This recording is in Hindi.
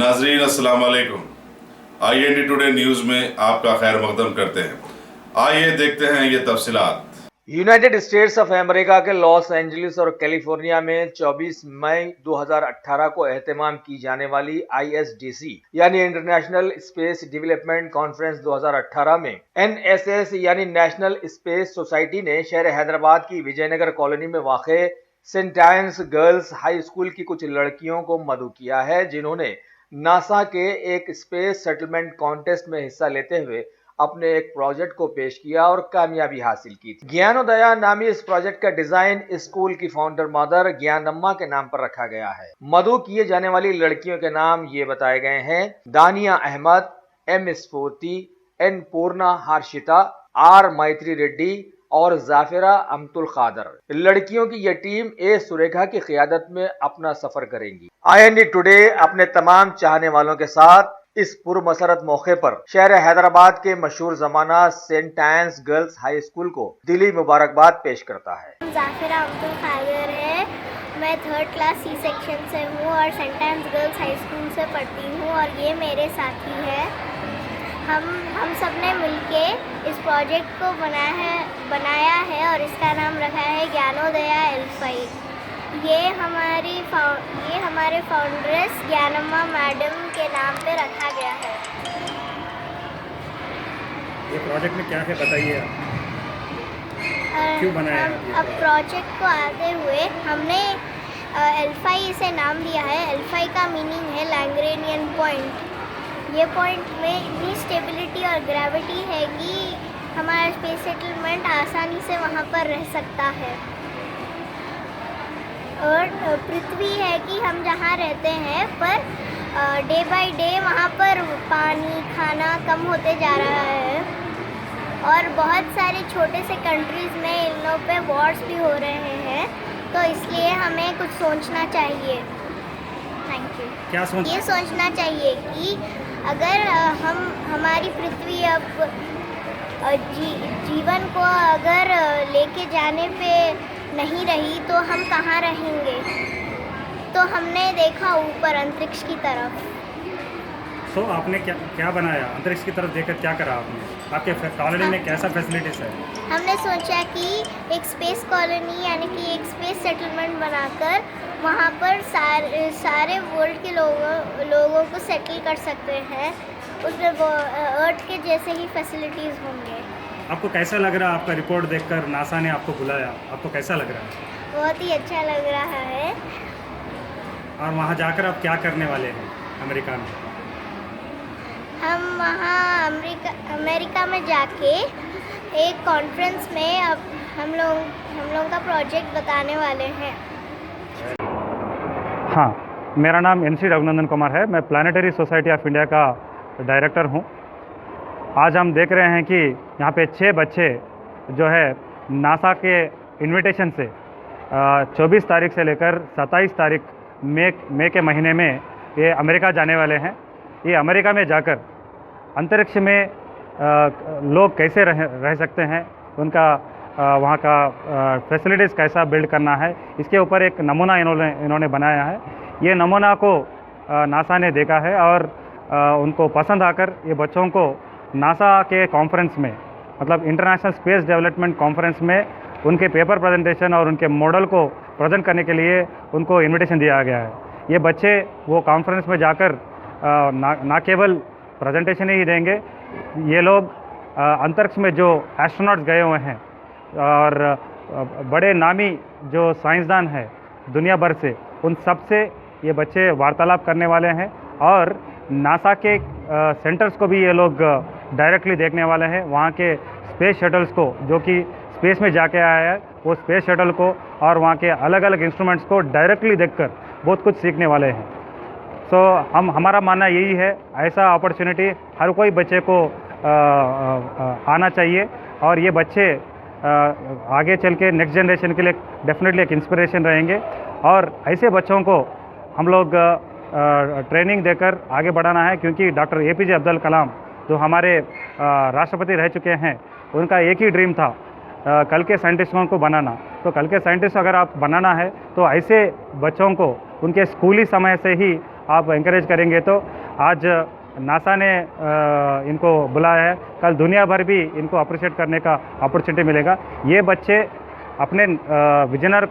नाजरीन अस्सलाम वालेकुम। IND टुडे न्यूज़ में आपका खैर मकदम करते हैं। आइए देखते हैं ये तफसीलात। यूनाइटेड स्टेट्स ऑफ अमेरिका के लॉस एंजलिस और कैलिफोर्निया में 24 मई 2018 को एहतमाम की जाने वाली ISDC यानी इंटरनेशनल स्पेस डेवलपमेंट कॉन्फ्रेंस 2018 में NSS यानी नेशनल स्पेस सोसाइटी ने शहर हैदराबाद की विजयनगर कॉलोनी में वाक़े सेंट आंस गर्ल्स हाई स्कूल की कुछ लड़कियों को मदऊ किया है, जिन्होंने नासा के एक स्पेस सेटलमेंट कॉन्टेस्ट में हिस्सा लेते हुए अपने एक प्रोजेक्ट को पेश किया और कामयाबी हासिल की थी। ज्ञानोदया नामी इस प्रोजेक्ट का डिजाइन स्कूल की फाउंडर मदर ज्ञानम्मा के नाम पर रखा गया है। मदऊ किए जाने वाली लड़कियों के नाम ये बताए गए हैं: दानिया अहमद, M स्फूर्ति, N पूर्णा हर्षिता, R मैत्री रेड्डी और जाफिरा अमतुल खादर। लड़कियों की यह टीम A सुरेखा की क़ियादत में अपना सफर करेंगी। IND टुडे अपने तमाम चाहने वालों के साथ इस पुरमसरत मौके पर शहर हैदराबाद के मशहूर जमाना सेंट आंस गर्ल्स हाई स्कूल को दिली मुबारकबाद पेश करता है। जाफिरा अब्दुल कादिर है, मैं 3rd क्लास C सेक्शन से हूँ और सेंट आंस गर्ल्स हाई स्कूल से पढ़ती हूँ और ये मेरे साथी है। हम सब ने मिलके इस प्रोजेक्ट को बनाया है और इसका नाम रखा है ज्ञानोदया L5। ये हमारे फाउंड्रेस ज्ञानम्मा मैडम के नाम पे रखा गया है। ये प्रोजेक्ट में क्या है बताइए आप, क्यों बनाया है? अब प्रोजेक्ट को आते हुए हमने L5 से नाम दिया है। L5 का मीनिंग है लैग्रेनियन पॉइंट। ये पॉइंट में इतनी स्टेबिलिटी और ग्रेविटी है कि हमारा स्पेस सेटलमेंट आसानी से वहाँ पर रह सकता है। और पृथ्वी है कि हम जहाँ रहते हैं पर डे बाय डे वहाँ पर पानी खाना कम होते जा रहा है और बहुत सारे छोटे से कंट्रीज़ में इन लोगों पे वॉर्स भी हो रहे हैं, तो इसलिए हमें कुछ सोचना चाहिए। Thank you. ये सोचना चाहिए कि अगर हमारी पृथ्वी अब जीवन को अगर लेके जाने पे नहीं रही तो हम कहाँ रहेंगे। तो हमने देखा ऊपर अंतरिक्ष की तरफ। तो आपने क्या बनाया? अंतरिक्ष की तरफ देखकर क्या करा आपने? आपके कॉलोनी में कैसा फैसिलिटीज़ है? हमने सोचा कि एक स्पेस कॉलोनी यानी कि एक स्पेस सेटलमेंट बनाकर वहाँ पर सारे वर्ल्ड के लोगों को सेटल कर सकते हैं। उसमें अर्थ के जैसे ही फैसिलिटीज़ होंगे। आपको कैसा लग रहा है? आपका रिपोर्ट देखकर नासा ने आपको बुलाया, आपको कैसा लग रहा है? बहुत ही अच्छा लग रहा है। और वहाँ जाकर आप क्या करने वाले हैं अमेरिका में? हम वहाँ अमेरिका में जाके एक कॉन्फ्रेंस में अब हम लोग का प्रोजेक्ट बताने वाले हैं। हाँ, मेरा नाम NC रघुनंदन कुमार है। मैं प्लानिटरी सोसाइटी ऑफ इंडिया का डायरेक्टर हूँ। आज हम देख रहे हैं कि यहाँ पे 6 बच्चे जो है नासा के इनविटेशन से 24 तारीख से लेकर 27 तारीख मई के महीने में ये अमेरिका जाने वाले हैं। ये अमेरिका में जाकर अंतरिक्ष में लोग कैसे रह सकते हैं, उनका वहाँ का फैसिलिटीज़ कैसा बिल्ड करना है, इसके ऊपर एक नमूना इन्होंने बनाया है। ये नमूना को नासा ने देखा है और उनको पसंद आकर ये बच्चों को नासा के कॉन्फ्रेंस में, मतलब इंटरनेशनल स्पेस डेवलपमेंट कॉन्फ्रेंस में उनके पेपर प्रेजेंटेशन और उनके मॉडल को प्रेजेंट करने के लिए उनको इनविटेशन दिया गया है। ये बच्चे वो कॉन्फ्रेंस में जाकर ना केवल प्रेजेंटेशन ही देंगे, ये लोग अंतरिक्ष में जो एस्ट्रोनॉट्स गए हुए हैं और बड़े नामी जो साइंसदान हैं दुनिया भर से, उन सब से ये बच्चे वार्तालाप करने वाले हैं और नासा के सेंटर्स को भी ये लोग डायरेक्टली देखने वाले हैं। वहाँ के स्पेस शटल्स को, जो कि स्पेस में जाके आया है, वो स्पेस शटल को और वहाँ के अलग अलग इंस्ट्रूमेंट्स को डायरेक्टली देखकर बहुत कुछ सीखने वाले हैं। सो हमारा मानना यही है, ऐसा अपॉर्चुनिटी हर कोई बच्चे को आना चाहिए और ये बच्चे आगे चल के नेक्स्ट जनरेशन के लिए डेफिनेटली एक इंस्पिरेशन रहेंगे और ऐसे बच्चों को हम लोग ट्रेनिंग देकर आगे बढ़ाना है, क्योंकि डॉक्टर APJ अब्दुल कलाम जो हमारे राष्ट्रपति रह चुके हैं, उनका एक ही ड्रीम था कल के साइंटिस्टों को बनाना। तो कल के साइंटिस्ट अगर आप बनाना है तो ऐसे बच्चों को उनके स्कूली समय से ही आप इंकरेज करेंगे तो आज नासा ने इनको बुलाया है, कल दुनिया भर भी इनको अप्रिशिएट करने का अपॉर्चुनिटी मिलेगा। ये बच्चे अपने विजनर